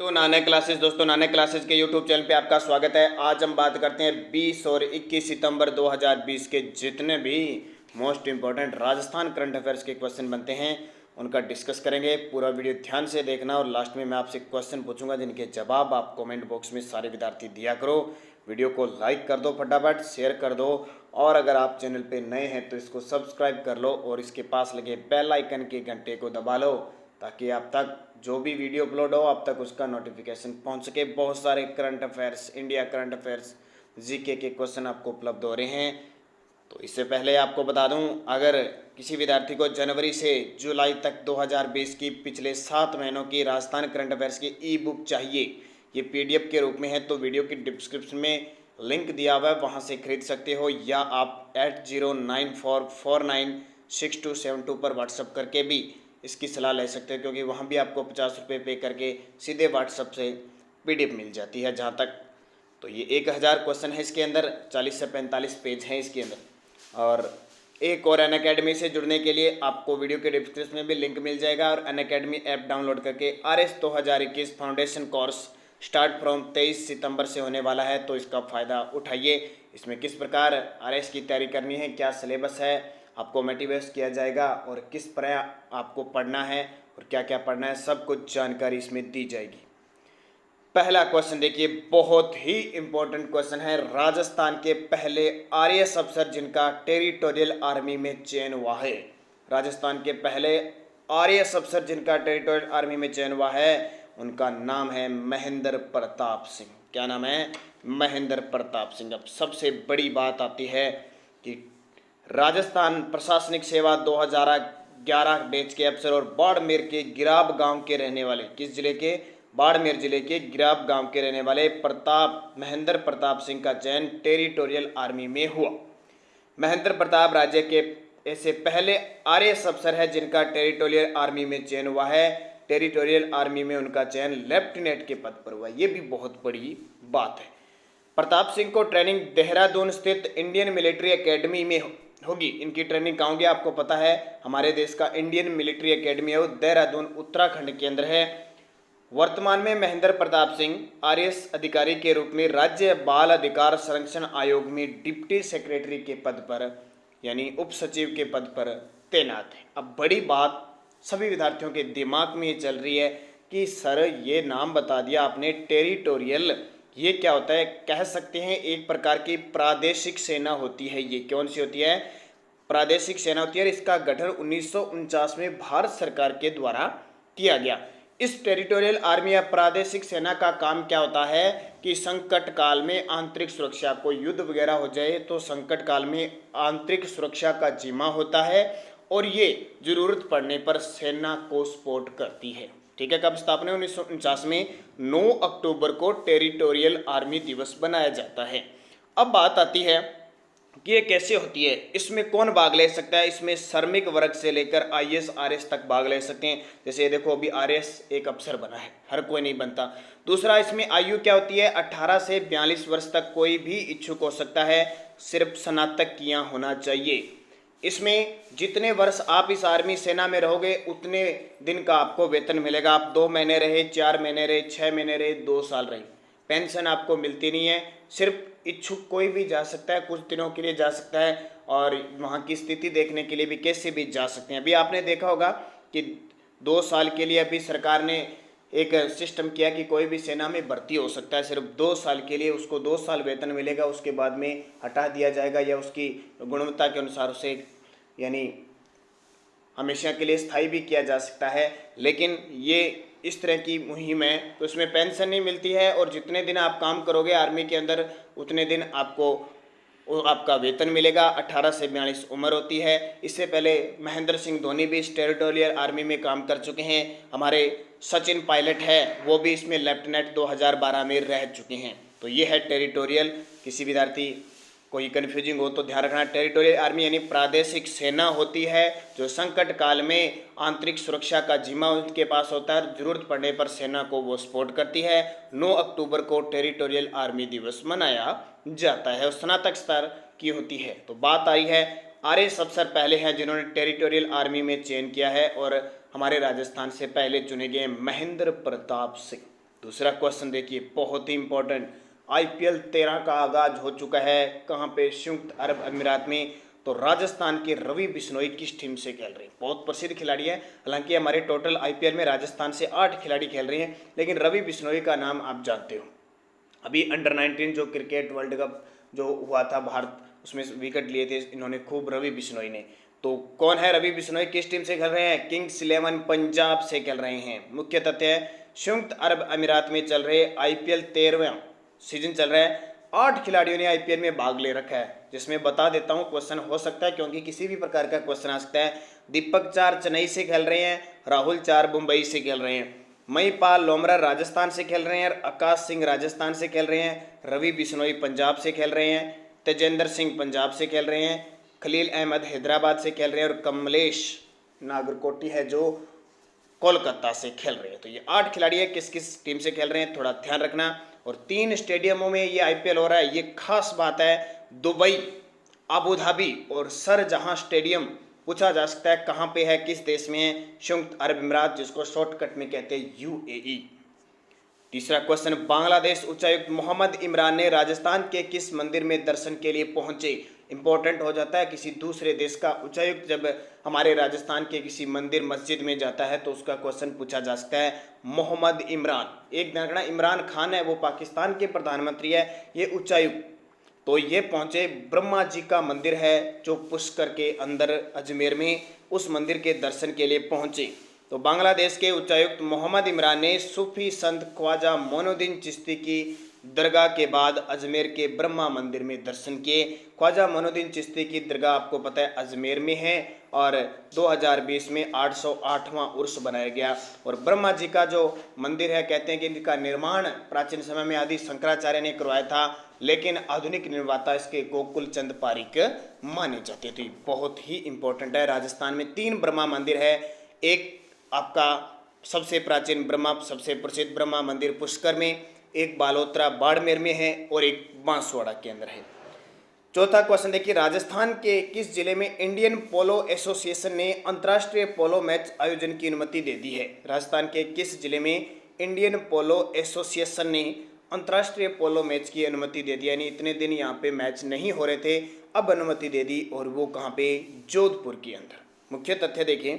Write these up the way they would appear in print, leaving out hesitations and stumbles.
तो नानक क्लासेस दोस्तों, नानक क्लासेस के यूट्यूब चैनल पे आपका स्वागत है। आज हम बात करते हैं 20 और 21 सितंबर 2020 के जितने भी most important Rajasthan current affairs के क्वेश्चन बनते हैं उनका डिस्कस करेंगे। पूरा वीडियो ध्यान से देखना और लास्ट में मैं आपसे क्वेश्चन पूछूंगा जिनके जवाब आप कमेंट बॉक्स में सारे विद्यार्थी दिया करो। वीडियो को लाइक कर दो, फटाफट शेयर कर दो और अगर आप चैनल पे नए हैं तो इसको सब्सक्राइब कर लो और इसके पास लगे बेल आइकन के घंटे को दबा लो ताकि आप तक जो भी वीडियो अपलोड हो आप तक उसका नोटिफिकेशन पहुंच सके। बहुत सारे current affairs, India current affairs, GK के क्वेश्चन आपको उपलब्ध हो रहे हैं। तो इससे पहले आपको बता दूं, अगर किसी विद्यार्थी को जनवरी से जुलाई तक 2020 की पिछले 7 महीनों की राजस्थान करंट अफेयर्स की ई बुक चाहिए, ये पीडीएफ के रूप में है, तो वीडियो की डिस्क्रिप्शन में लिंक दिया हुआ है, वहाँ से खरीद सकते हो या आप 8094496272 पर व्हाट्सअप करके भी इसकी सलाह ले सकते हो, क्योंकि वहाँ भी आपको 50 रुपये पे करके सीधे व्हाट्सअप से पीडीएफ मिल जाती है। जहाँ तक तो ये 1000 क्वेश्चन है, इसके अंदर 40 से 45 पेज हैं इसके अंदर। और एक और अनअकैडमी से जुड़ने के लिए आपको वीडियो के डिस्क्रिप्शन में भी लिंक मिल जाएगा और अनअकैडमी ऐप डाउनलोड करके RS 2021 foundation course start from 23 सितंबर से होने वाला है, तो इसका फ़ायदा उठाइए। इसमें किस प्रकार RS की तैयारी करनी है, क्या सिलेबस है, आपको मोटिवेट किया जाएगा और किस प्रकार आपको पढ़ना है और क्या क्या पढ़ना है, सब कुछ जानकारी इसमें दी जाएगी। पहला क्वेश्चन देखिए, बहुत ही इंपॉर्टेंट क्वेश्चन है। राजस्थान के पहले आरएएस अफसर जिनका टेरिटोरियल आर्मी में चयन हुआ है। राजस्थान के पहले आरएएस अफसर जिनका टेरिटोरियल आर्मी में चयन हुआ है उनका नाम है महेंद्र प्रताप सिंह। क्या नाम है? महेंद्र प्रताप सिंह। अब सबसे बड़ी बात आती है कि राजस्थान प्रशासनिक सेवा 2011 बैच के अफसर और बाड़मेर के गिराब गांव के रहने वाले, किस जिले के? बाड़मेर जिले के गिराब गांव के रहने वाले महेंद्र प्रताप सिंह का चयन टेरिटोरियल आर्मी में हुआ। महेंद्र प्रताप राज्य के ऐसे पहले आरएएस अफसर है जिनका टेरिटोरियल आर्मी में चयन हुआ है। टेरिटोरियल आर्मी में उनका चयन लेफ्टिनेंट के पद पर हुआ। ये भी बहुत बड़ी बात है। प्रताप सिंह को ट्रेनिंग देहरादून स्थित इंडियन मिलिट्री एकेडमी में होगी। इनकी ट्रेनिंग कहाँ होगी आपको पता है, हमारे देश का इंडियन मिलिट्री एकेडमी है वो देहरादून उत्तराखंड के अंदर है। वर्तमान में महेंद्र प्रताप सिंह आरएएस अधिकारी के रूप में राज्य बाल अधिकार संरक्षण आयोग में डिप्टी सेक्रेटरी के पद पर यानी उप सचिव के पद पर तैनात है। अब बड़ी बात सभी विद्यार्थियों के दिमाग में ये चल रही है कि सर ये नाम बता दिया आपने टेरिटोरियल, ये क्या होता है? कह सकते हैं एक प्रकार की प्रादेशिक सेना होती है। ये कौन सी होती है? प्रादेशिक सेना होती है। इसका गठन 1949 में भारत सरकार के द्वारा किया गया। इस टेरिटोरियल आर्मी या प्रादेशिक सेना का काम क्या होता है कि संकट काल में आंतरिक सुरक्षा, कोई युद्ध वगैरह हो जाए तो संकट काल में आंतरिक सुरक्षा का जिम्मा होता है और ये जरूरत पड़ने पर सेना को सपोर्ट करती है। ठीक है। कब स्थापना? 1949 में 9 अक्टूबर को टेरिटोरियल आर्मी दिवस बनाया जाता है। अब बात आती है कि ये कैसे होती है, इसमें कौन भाग ले सकता है? इसमें श्रमिक वर्ग से लेकर आईएएस आरएएस तक भाग ले सकते हैं। जैसे देखो अभी आरएएस एक अफसर बना है, हर कोई नहीं बनता। दूसरा, इसमें आयु क्या होती है? 18 से 42 वर्ष तक कोई भी इच्छुक हो सकता है, सिर्फ स्नातक किया होना चाहिए। इसमें जितने वर्ष आप इस आर्मी सेना में रहोगे उतने दिन का आपको वेतन मिलेगा। आप 2 महीने रहे, 4 महीने रहे, 6 महीने रहे, 2 साल रहे, पेंशन आपको मिलती नहीं है। सिर्फ इच्छुक कोई भी जा सकता है, कुछ दिनों के लिए जा सकता है और वहाँ की स्थिति देखने के लिए भी कैसे भी जा सकते हैं। अभी आपने देखा होगा कि 2 साल के लिए अभी सरकार ने एक सिस्टम किया कि कोई भी सेना में भर्ती हो सकता है, सिर्फ 2 साल के लिए, उसको 2 साल वेतन मिलेगा, उसके बाद में हटा दिया जाएगा या उसकी गुणवत्ता के अनुसार उसे यानी हमेशा के लिए स्थायी भी किया जा सकता है। लेकिन ये इस तरह की मुहिम है तो उसमें पेंशन नहीं मिलती है और जितने दिन आप काम करोगे आर्मी के अंदर उतने दिन आपका वेतन मिलेगा। 18 से 42 उम्र होती है। इससे पहले महेंद्र सिंह धोनी भी इस टेरिटोरियल आर्मी में काम कर चुके हैं। हमारे सचिन पायलट है वो भी इसमें लेफ्टिनेंट 2012 में रह चुके हैं। तो ये है टेरिटोरियल। किसी विद्यार्थी कोई कन्फ्यूजिंग हो तो ध्यान रखना, टेरिटोरियल आर्मी यानी प्रादेशिक सेना होती है जो संकट काल में आंतरिक सुरक्षा का जिम्मा उनके पास होता है, जरूरत पड़ने पर सेना को वो सपोर्ट करती है। 9 अक्टूबर को टेरिटोरियल आर्मी दिवस मनाया जाता है और स्नातक स्तर की होती है। तो बात आई है आरएएस अफसर पहले हैं जिन्होंने टेरिटोरियल आर्मी में चयन किया है और हमारे राजस्थान से पहले चुने गए महेंद्र प्रताप सिंह। दूसरा क्वेश्चन देखिए, बहुत ही इंपॉर्टेंट, IPL 13 का आगाज हो चुका है, कहाँ पे? संयुक्त अरब अमीरात में। तो राजस्थान के रवि बिश्नोई किस टीम से खेल रहे हैं? बहुत प्रसिद्ध खिलाड़ी है, हालांकि हमारे टोटल IPL में राजस्थान से 8 खिलाड़ी खेल रहे हैं, लेकिन रवि बिश्नोई का नाम आप जानते हो। अभी अंडर-19 जो क्रिकेट वर्ल्ड कप जो हुआ था भारत, उसमें विकेट लिए थे इन्होंने खूब, रवि बिश्नोई ने। तो कौन है रवि बिश्नोई, किस टीम से खेल रहे हैं? किंग्स 11 पंजाब से खेल रहे हैं। मुख्य तथ्य है संयुक्त अरब अमीरात में चल रहे IPL 13वां सीजन चल रहा है, 8 खिलाड़ियों ने IPL में भाग ले रखा है, जिसमें बता देता हूं क्वेश्चन हो सकता है, क्योंकि किसी भी प्रकार का क्वेश्चन आ सकता है। दीपक 4 चेन्नई से खेल रहे हैं, राहुल 4 मुंबई से खेल रहे हैं, महिपाल लोमरा राजस्थान से खेल रहे हैं, और आकाश सिंह राजस्थान से खेल रहे हैं, रवि बिश्नोई पंजाब से खेल रहे हैं, तेजेंद्र सिंह पंजाब से खेल रहे हैं, खलील अहमद हैदराबाद से खेल रहे हैं, और कमलेश नागरकोटी है जो कोलकाता से खेल रहे हैं। तो ये 8 खिलाड़ी है, किस किस टीम से खेल रहे हैं थोड़ा ध्यान रखना। और 3 स्टेडियमों में ये IPL हो रहा है, ये खास बात है। दुबई, अबू धाबी और शारजाह स्टेडियम। पूछा जा सकता है कहाँ पे है, किस देश में है? संयुक्त अरब अमीरात, जिसको शॉर्टकट में कहते हैं UAE। तीसरा क्वेश्चन, बांग्लादेश उच्चायुक्त मोहम्मद इमरान ने राजस्थान के किस मंदिर में दर्शन के लिए पहुंचे? इंपॉर्टेंट हो जाता है, किसी दूसरे देश का उच्चायुक्त जब हमारे राजस्थान के किसी मंदिर मस्जिद में जाता है तो उसका क्वेश्चन पूछा जा सकता है। मोहम्मद इमरान, एक ध्यान रखना, इमरान खान है वो पाकिस्तान के प्रधानमंत्री है, ये उच्चायुक्त। तो ये पहुंचे, ब्रह्मा जी का मंदिर है जो पुष्कर के अंदर अजमेर में, उस मंदिर के दर्शन के लिए पहुंचे। तो बांग्लादेश के उच्चायुक्त मोहम्मद इमरान ने सूफी संत ख्वाजा मोइनुद्दीन चिश्ती की दरगाह के बाद अजमेर के ब्रह्मा मंदिर में दर्शन किए। ख्वाजा मोइनुद्दीन चिश्ती की दरगाह आपको पता है अजमेर में है, और 2020 में 808वां उर्स बनाया गया। और ब्रह्मा जी का जो मंदिर है, कहते हैं कि इनका निर्माण प्राचीन समय में आदि शंकराचार्य ने करवाया था, लेकिन आधुनिक निर्माता इसके गोकुल चंद पारिक माने जाते थे। बहुत ही इंपॉर्टेंट है। राजस्थान में 3 ब्रह्मा मंदिर है, एक आपका सबसे प्राचीन ब्रह्मा, सबसे प्रसिद्ध ब्रह्मा मंदिर पुष्कर में, एक बालोतरा बाड़मेर में है, और एक बांसवाड़ा के अंदर है। चौथा क्वेश्चन देखिए, राजस्थान के किस जिले में इंडियन पोलो एसोसिएशन ने अंतर्राष्ट्रीय पोलो मैच आयोजन की अनुमति दे दी है? राजस्थान के किस जिले में इंडियन पोलो एसोसिएशन ने अंतर्राष्ट्रीय पोलो मैच की अनुमति दे दी? यानी इतने दिन यहाँ पे मैच नहीं हो रहे थे, अब अनुमति दे दी, और वो कहाँ पे? जोधपुर के अंदर। मुख्य तथ्य देखिए,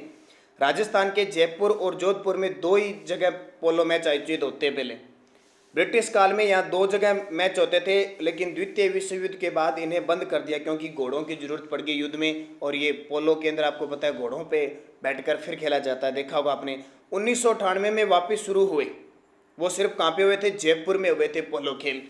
राजस्थान के जयपुर और जोधपुर में 2 ही जगह पोलो मैच आयोजित होते हैं। पहले ब्रिटिश काल में यहाँ 2 जगह मैच होते थे, लेकिन द्वितीय विश्व युद्ध के बाद इन्हें बंद कर दिया, क्योंकि घोड़ों की जरूरत पड़ गई युद्ध में, और ये पोलो के अंदर आपको पता है घोड़ों पे बैठकर फिर खेला जाता है, देखा होगा आपने। 1998 में वापस शुरू हुए, वो सिर्फ कहाँ पे हुए थे? जयपुर में हुए थे पोलो खेल।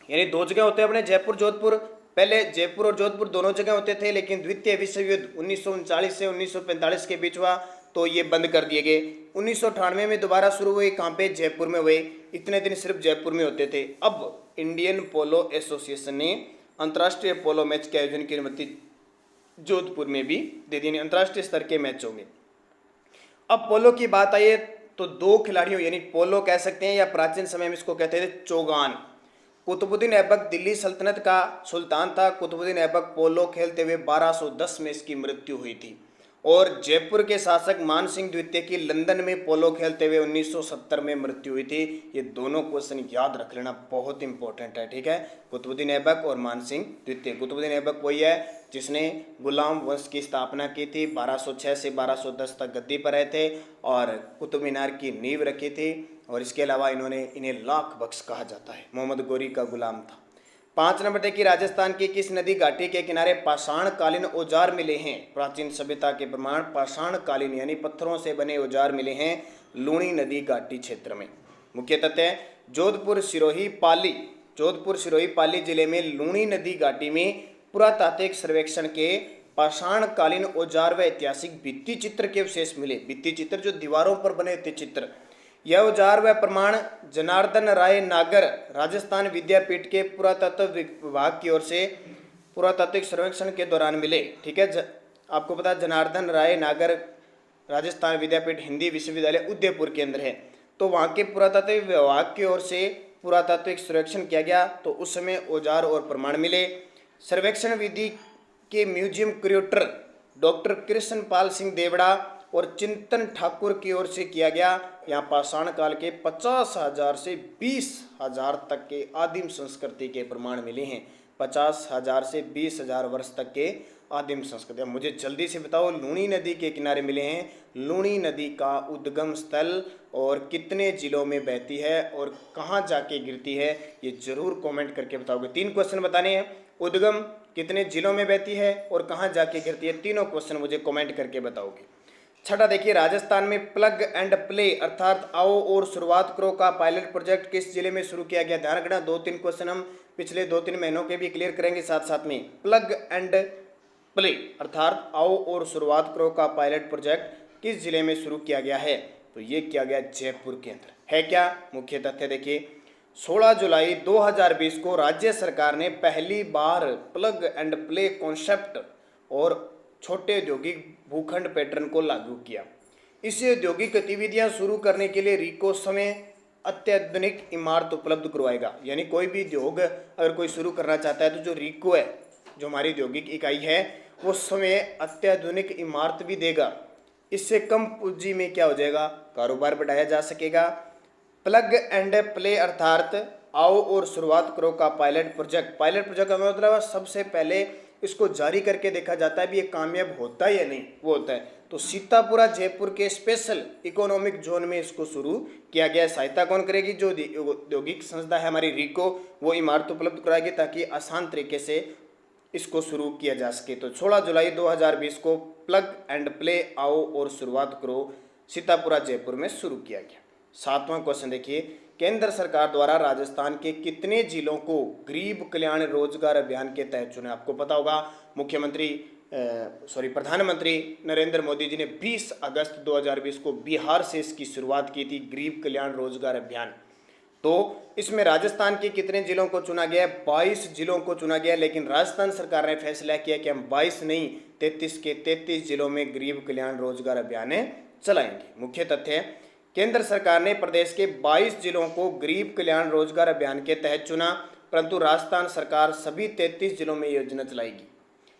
यानी 2 जगह होते हैं अपने, जयपुर जोधपुर। पहले जयपुर और जोधपुर दोनों जगह होते थे, लेकिन द्वितीय विश्व युद्ध 1939 से 1945 के बीच हुआ तो ये बंद कर दिए गए। 1998 में दोबारा शुरू हुए, कहाँ पे? जयपुर में हुए। इतने दिन सिर्फ जयपुर में होते थे। अब इंडियन पोलो एसोसिएशन ने अंतर्राष्ट्रीय पोलो मैच के आयोजन की अनुमति जोधपुर में भी दे दी, अंतर्राष्ट्रीय स्तर के मैच होंगे। अब पोलो की बात आई तो 2 खिलाड़ियों, यानी पोलो कह सकते हैं, या प्राचीन समय में इसको कहते थे चौगान। कुतुबुद्दीन ऐबक दिल्ली सल्तनत का सुल्तान था। कुतुबुद्दीन ऐबक पोलो खेलते हुए 1210 में इसकी मृत्यु हुई थी। और जयपुर के शासक मान सिंह द्वितीय की लंदन में पोलो खेलते हुए 1970 में मृत्यु हुई थी। ये दोनों क्वेश्चन याद रख लेना, बहुत इंपॉर्टेंट है, ठीक है। कुतुबुद्दीन ऐबक और मान सिंह द्वितीय। कुतुबुद्दीन ऐबक वही है जिसने गुलाम वंश की स्थापना की थी, 1206 से 1210 तक गद्दी पर रहे थे, और कुतुब मीनार की नींव रखी थी। और इसके अलावा इन्हें लाख बख्श कहा जाता है, मोहम्मद गोरी का गुलाम था। 5 नंबर देखिए, राजस्थान की किस नदी घाटी के किनारे पाषाणकालीन औजार मिले हैं? प्राचीन सभ्यता के प्रमाण पाषाणकालीन यानी पत्थरों से बने औजार मिले हैं लूणी नदी घाटी क्षेत्र में। मुख्य तथ्य, जोधपुर सिरोही पाली, जोधपुर सिरोही पाली जिले में लूणी नदी घाटी में पुरातात्विक सर्वेक्षण के पाषाणकालीन औजार व ऐतिहासिक भित्ति चित्र के अवशेष मिले। भित्ति चित्र जो दीवारों पर बने थे चित्र। यह औजार व प्रमाण जनार्दन राय नागर राजस्थान विद्यापीठ के पुरातत्व विभाग की ओर से पुरातात्विक सर्वेक्षण के दौरान मिले, ठीक है। आपको पता है जनार्दन राय नागर राजस्थान विद्यापीठ हिंदी विश्वविद्यालय उदयपुर के अंदर है। तो वहाँ के पुरातत्व विभाग की ओर से पुरातात्विक सर्वेक्षण किया गया, तो उस समय औजार और प्रमाण मिले। सर्वेक्षण विधि के museum curator doctor Krishnapal Singh Devda और चिंतन ठाकुर की ओर से किया गया। यहाँ पाषाण काल के 50,000 से 20,000 तक के आदिम संस्कृति के प्रमाण मिले हैं। 50,000 से 20,000 वर्ष तक के आदिम संस्कृति। अब मुझे जल्दी से बताओ, लूणी नदी के किनारे मिले हैं। लूणी नदी का उद्गम स्थल और कितने जिलों में बहती है और कहाँ जाके गिरती है, ये जरूर कमेंट करके बताओगे। 3 क्वेश्चन बताने हैं। उद्गम कितने जिलों में बहती है और कहाँ जाके गिरती है, तीनों क्वेश्चन मुझे कमेंट करके बताओगे। छठा देखिए, राजस्थान में प्लग एंड प्ले अर्थात आओ और शुरुआत करो का पायलट प्रोजेक्ट किस जिले में शुरू किया गया। ध्यान रखना, 2-3 क्वेश्चन हम पिछले 2-3 महीनों के भी क्लियर करेंगे साथ साथ में। प्लग एंड प्ले अर्थात आओ और शुरुआत करो का पायलट प्रोजेक्ट किस जिले में शुरू किया गया है, तो ये किया गया जयपुर के अंदर। है क्या मुख्य तथ्य देखिए, 16 जुलाई 2020 को राज्य सरकार ने पहली बार प्लग एंड प्ले कॉन्सेप्ट और छोटे औद्योगिक भूखंड पैटर्न को लागू किया। इसे औद्योगिक गतिविधियां शुरू करने के लिए रिको समय अत्याधुनिक इमारत उपलब्ध करवाएगा। यानी कोई भी उद्योग अगर कोई शुरू करना चाहता है तो जो रिको है, जो हमारी औद्योगिक इकाई है, वो समय अत्याधुनिक इमारत भी देगा। इससे कम पूंजी में क्या हो जाएगा, कारोबार बढ़ाया जा सकेगा। प्लग एंड प्ले अर्थात आओ और शुरुआत करो का पायलट प्रोजेक्ट का मतलब सबसे पहले इसको जारी करके देखा जाता है भी ये कामयाब होता है या नहीं, वो होता है। तो सीतापुरा जयपुर के स्पेशल इकोनॉमिक जोन में इसको शुरू किया गया है। सहायता कौन करेगी, जो औद्योगिक संस्था है हमारी रिको, वो इमारत उपलब्ध कराएगी ताकि आसान तरीके से इसको शुरू किया जा सके। तो 16 जुलाई 2020 को प्लग एंड प्ले आओ और शुरुआत करो सीतापुरा जयपुर में शुरू किया गया। 7वां क्वेश्चन देखिए, केंद्र सरकार द्वारा राजस्थान के कितने जिलों को गरीब कल्याण रोजगार अभियान के तहत चुना। आपको पता होगा प्रधानमंत्री नरेंद्र मोदी जी ने 20 अगस्त 2020 को बिहार से इसकी शुरुआत की थी, गरीब कल्याण रोजगार अभियान। तो इसमें राजस्थान के कितने जिलों को चुना गया है, 22 जिलों को चुना गया, लेकिन राजस्थान सरकार ने फैसला किया कि हम 22 नहीं 33 के 33 जिलों में गरीब कल्याण रोजगार अभियान चलाएंगे। मुख्य तथ्य, केंद्र सरकार ने प्रदेश के 22 जिलों को गरीब कल्याण रोजगार अभियान के तहत चुना, परंतु राजस्थान सरकार सभी 33 जिलों में योजना चलाएगी।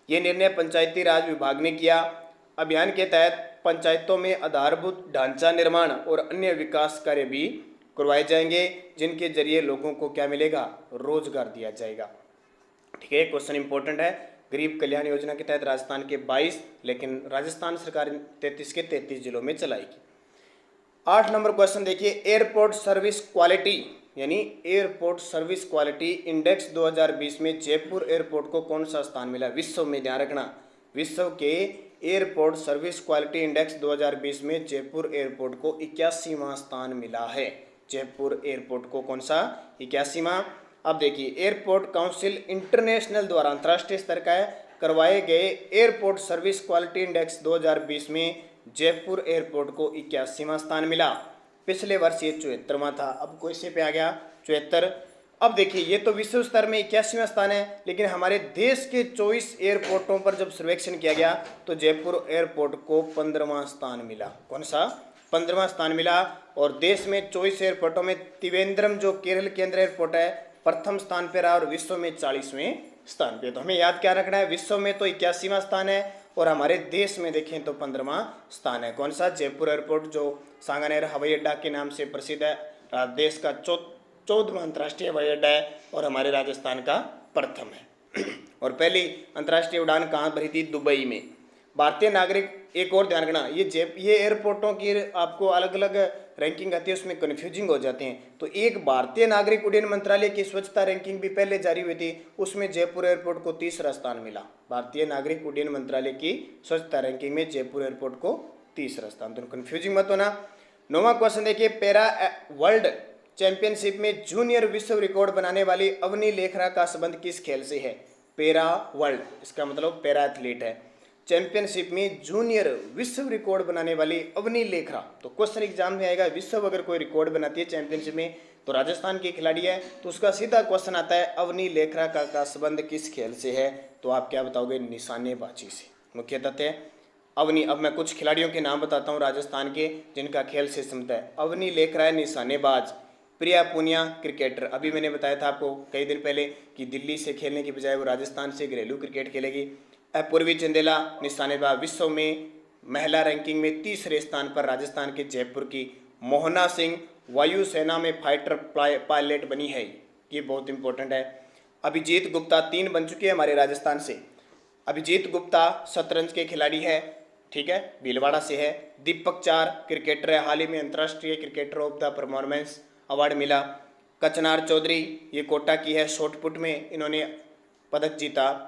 ये निर्णय पंचायती राज विभाग ने किया। अभियान के तहत पंचायतों में आधारभूत ढांचा निर्माण और अन्य विकास कार्य भी करवाए जाएंगे, जिनके जरिए लोगों को क्या मिलेगा, रोजगार दिया जाएगा। ठीक है, क्वेश्चन इंपॉर्टेंट है। गरीब कल्याण योजना के तहत राजस्थान के 22, लेकिन राजस्थान सरकार 33 के 33 जिलों में चलाएगी। 8 नंबर क्वेश्चन देखिए, एयरपोर्ट सर्विस क्वालिटी यानी एयरपोर्ट सर्विस क्वालिटी इंडेक्स 2020 में जयपुर एयरपोर्ट को कौन सा स्थान मिला विश्व में। ध्यान रखना, विश्व के एयरपोर्ट सर्विस क्वालिटी इंडेक्स 2020 में जयपुर एयरपोर्ट को 81वां स्थान मिला है। जयपुर एयरपोर्ट को कौन सा, 81वां। अब देखिए, एयरपोर्ट काउंसिल इंटरनेशनल द्वारा अंतर्राष्ट्रीय स्तर का करवाए गए एयरपोर्ट सर्विस क्वालिटी इंडेक्स 2020 में जयपुर एयरपोर्ट को 81वां स्थान मिला। पिछले वर्ष ये 74वां था, अब कैसे पे आ गया 74। अब देखिए, ये तो विश्व स्तर में 81वां स्थान है, लेकिन हमारे देश के 24 एयरपोर्टों पर जब सर्वेक्षण किया गया तो जयपुर एयरपोर्ट को 15वां स्थान मिला। कौन सा, 15वां स्थान मिला। और देश में 24 एयरपोर्टों में त्रिवेंद्रम जो केरल के अंदर एयरपोर्ट है प्रथम स्थान पर रहा और विश्व में 40वें स्थान पे। तो हमें याद क्या रखना है, विश्व में तो 81वां स्थान है और हमारे देश में देखें तो 15वां स्थान है। कौन सा, जयपुर एयरपोर्ट जो सांगानेर हवाई अड्डा के नाम से प्रसिद्ध है। देश का 14वां अंतर्राष्ट्रीय हवाई अड्डा है और हमारे राजस्थान का प्रथम है। और पहली अंतर्राष्ट्रीय उड़ान कहाँ भरी थी, दुबई में। भारतीय नागरिक, एक और ध्यान रखना, ये एयरपोर्टों की आपको अलग अलग रैंकिंग आती है, उसमें कन्फ्यूजिंग हो जाते हैं। तो एक भारतीय नागरिक उड्डयन मंत्रालय की स्वच्छता रैंकिंग भी पहले जारी हुई थी, उसमें जयपुर एयरपोर्ट को 3रा स्थान मिला। भारतीय नागरिक उड्डयन मंत्रालय की स्वच्छता रैंकिंग में जयपुर एयरपोर्ट को 3रा स्थान। तो कन्फ्यूजिंग मत होना। 9वां क्वेश्चन देखिए, पैरा वर्ल्ड चैंपियनशिप में जूनियर विश्व रिकॉर्ड बनाने वाली अवनी लेखरा का संबंध किस खेल से है। पैरा वर्ल्ड, इसका मतलब पैरा एथलीट है। चैंपियनशिप में जूनियर विश्व रिकॉर्ड बनाने वाली अवनी लेखरा, तो क्वेश्चन एग्जाम में आएगा, विश्व अगर कोई रिकॉर्ड बनाती है चैंपियनशिप में तो राजस्थान की खिलाड़ी है, तो उसका सीधा क्वेश्चन आता है अवनी लेखरा का संबंध किस खेल से है, तो आप क्या बताओगे, निशानेबाजी से। मुख्य तथ्य अवनी, अब मैं कुछ खिलाड़ियों के नाम बताता हूँ राजस्थान के जिनका खेल से संबंध है। अवनी लेखरा है निशानेबाज, प्रिया पूनिया क्रिकेटर, अभी मैंने बताया था आपको कई दिन पहले कि दिल्ली से खेलने की बजाय वो राजस्थान से घरेलू क्रिकेट खेलेगी। पूर्वी चंदेला निशानेबाज, विश्व में महिला रैंकिंग में तीसरे स्थान पर राजस्थान के जयपुर की मोहना सिंह वायुसेना में फाइटर पायलट बनी है। ये बहुत इंपॉर्टेंट है। अभिजीत गुप्ता 3 बन चुके हैं हमारे राजस्थान से। अभिजीत गुप्ता शतरंज के खिलाड़ी है, ठीक है, भीलवाड़ा से है। दीपक चार क्रिकेटर है, हाल ही में अंतर्राष्ट्रीय cricketer of the performance award मिला। कचनार चौधरी ये कोटा की है, शॉटपुट में इन्होंने पदक जीता।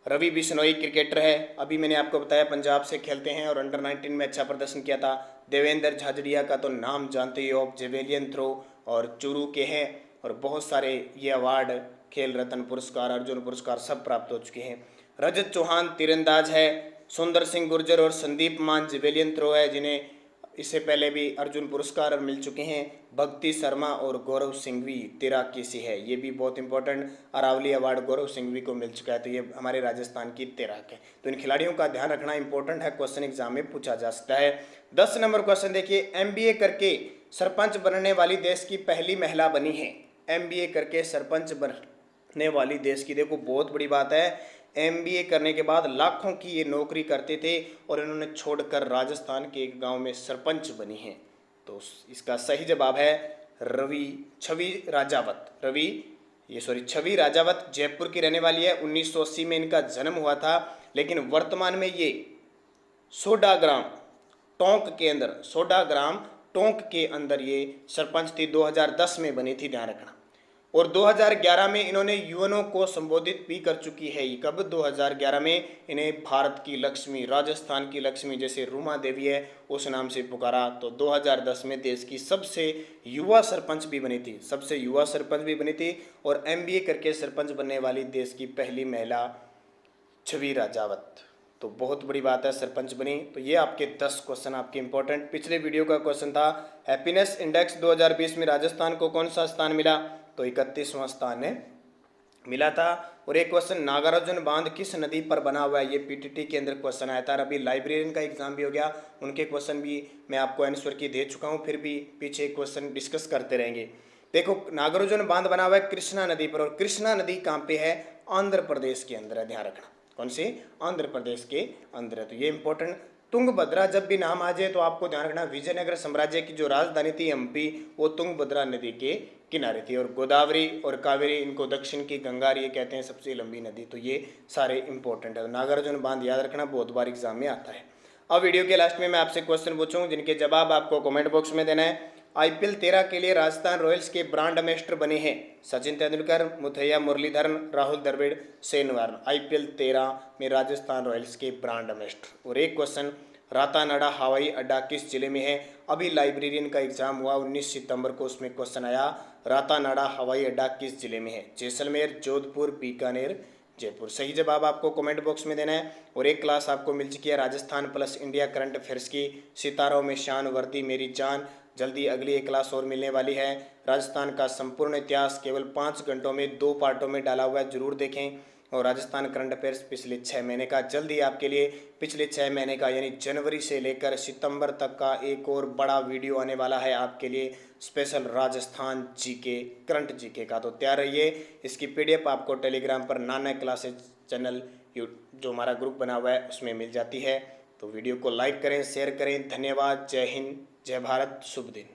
रवि बिश्नोई क्रिकेटर है, अभी मैंने आपको बताया पंजाब से खेलते हैं और अंडर 19 में अच्छा प्रदर्शन किया था। देवेंद्र झाझड़िया का तो नाम जानते ही हो, जेवेलियन थ्रो और चूरू के हैं और बहुत सारे ये अवार्ड, खेल रत्न पुरस्कार, अर्जुन पुरस्कार सब प्राप्त हो चुके हैं। रजत चौहान तीरंदाज है। सुंदर सिंह गुर्जर और संदीप मान जेवेलियन थ्रो है, जिन्हें इससे पहले भी अर्जुन पुरस्कार मिल चुके हैं। भक्ति शर्मा और गौरव सिंघवी तैराकी से है, ये भी बहुत इंपॉर्टेंट, अरावली अवार्ड गौरव सिंघवी को मिल चुका है, तो ये हमारे राजस्थान की तैराक है। तो इन खिलाड़ियों का ध्यान रखना इंपॉर्टेंट है, क्वेश्चन एग्जाम में पूछा जा सकता है। 10 नंबर क्वेश्चन देखिए, MBA करके सरपंच बनने वाली देश की पहली महिला बनी है। MBA करके सरपंच बनने वाली देश की, देखो बहुत बड़ी बात है, MBA करने के बाद लाखों की ये नौकरी करते थे और इन्होंने छोड़कर राजस्थान के एक गांव में सरपंच बनी हैं। तो इसका सही जवाब है छवि राजावत जयपुर की रहने वाली है। 1980 में इनका जन्म हुआ था, लेकिन वर्तमान में ये सोडाग्राम टोंक के अंदर ये सरपंच थी, 2010 में बनी थी, ध्यान रखना। और 2011 में इन्होंने यूएनओ को संबोधित भी कर चुकी है। कब? 2011 में इन्हें भारत की लक्ष्मी, राजस्थान की लक्ष्मी, जैसे रूमा देवी है उस नाम से पुकारा। तो 2010 में देश की सबसे युवा सरपंच भी बनी थी, और MBA करके सरपंच बनने वाली देश की पहली महिला छवि राजावत। तो बहुत बड़ी बात है, सरपंच बनी। तो ये आपके 10 क्वेश्चन आपके इंपॉर्टेंट। पिछले वीडियो का क्वेश्चन था हैप्पीनेस इंडेक्स 2020 में राजस्थान को कौन सा स्थान मिला? तो 31वां स्थान मिला था। और एक क्वेश्चन, नागार्जुन बांध किस नदी पर बना हुआ है? ये PTT के अंदर क्वेश्चन आया था। अभी लाइब्रेरियन का एग्जाम भी हो गया, उनके क्वेश्चन भी मैं आपको आंसर की दे चुका हूँ, फिर भी पीछे क्वेश्चन डिस्कस करते रहेंगे। देखो, नागार्जुन बांध बना हुआ है कृष्णा नदी पर, और कृष्णा नदी कहाँ पे है? आंध्र प्रदेश के अंदर है, ध्यान रखना। कौन से? आंध्र प्रदेश के अंदर है, तो ये इंपॉर्टेंट। तुंगभद्रा जब भी नाम आ जाए तो आपको ध्यान रखना, विजयनगर साम्राज्य की जो राजधानी थी हम्पी, वो तुंगभद्रा नदी के किनारे थी। और गोदावरी और कावेरी, इनको दक्षिण की गंगा ये कहते हैं, सबसे लंबी नदी। तो ये सारे इंपॉर्टेंट है। नागार्जुन बांध याद रखना, बहुत बार एग्जाम में आता है। अब वीडियो के लास्ट में मैं आपसे क्वेश्चन पूछूंगा, जिनके जवाब आपको कमेंट बॉक्स में देना है। IPL 13 के लिए राजस्थान रॉयल्स के ब्रांड एम्बेसडर बने हैं Sachin Tendulkar, Muttiah Muralitharan, Rahul Dravid, Shane Warne. IPL 13 में राजस्थान रॉयल्स के ब्रांड एम्बेसडर। और एक क्वेश्चन, रातानाडा हवाई अड्डा किस जिले में है? अभी लाइब्रेरियन का एग्जाम हुआ 19 सितंबर को, उसमें क्वेश्चन आया रातानाडा हवाई अड्डा किस जिले में है? जैसलमेर, जोधपुर, बीकानेर, जयपुर। सही जवाब आपको कमेंट बॉक्स में देना है। और एक क्लास आपको मिल चुकी है Rajasthan plus India current affairs की, सितारों में शान वर्दी मेरी जान। जल्दी अगली एक क्लास और मिलने वाली है। राजस्थान का संपूर्ण इतिहास केवल 5 घंटों में 2 पार्टों में डाला हुआ है, जरूर देखें। और राजस्थान करंट अफेयर्स पिछले 6 महीने का, जल्दी आपके लिए पिछले 6 महीने का यानी जनवरी से लेकर सितंबर तक का एक और बड़ा वीडियो आने वाला है आपके लिए, special Rajasthan GK, current GK का। तो तैयार रहिए। इसकी PDF आपको टेलीग्राम पर नाना क्लासेज चैनल जो हमारा ग्रुप बना हुआ है उसमें मिल जाती है। तो वीडियो को लाइक करें, शेयर करें। धन्यवाद। जय हिंद, जय भारत, शुभ दिन।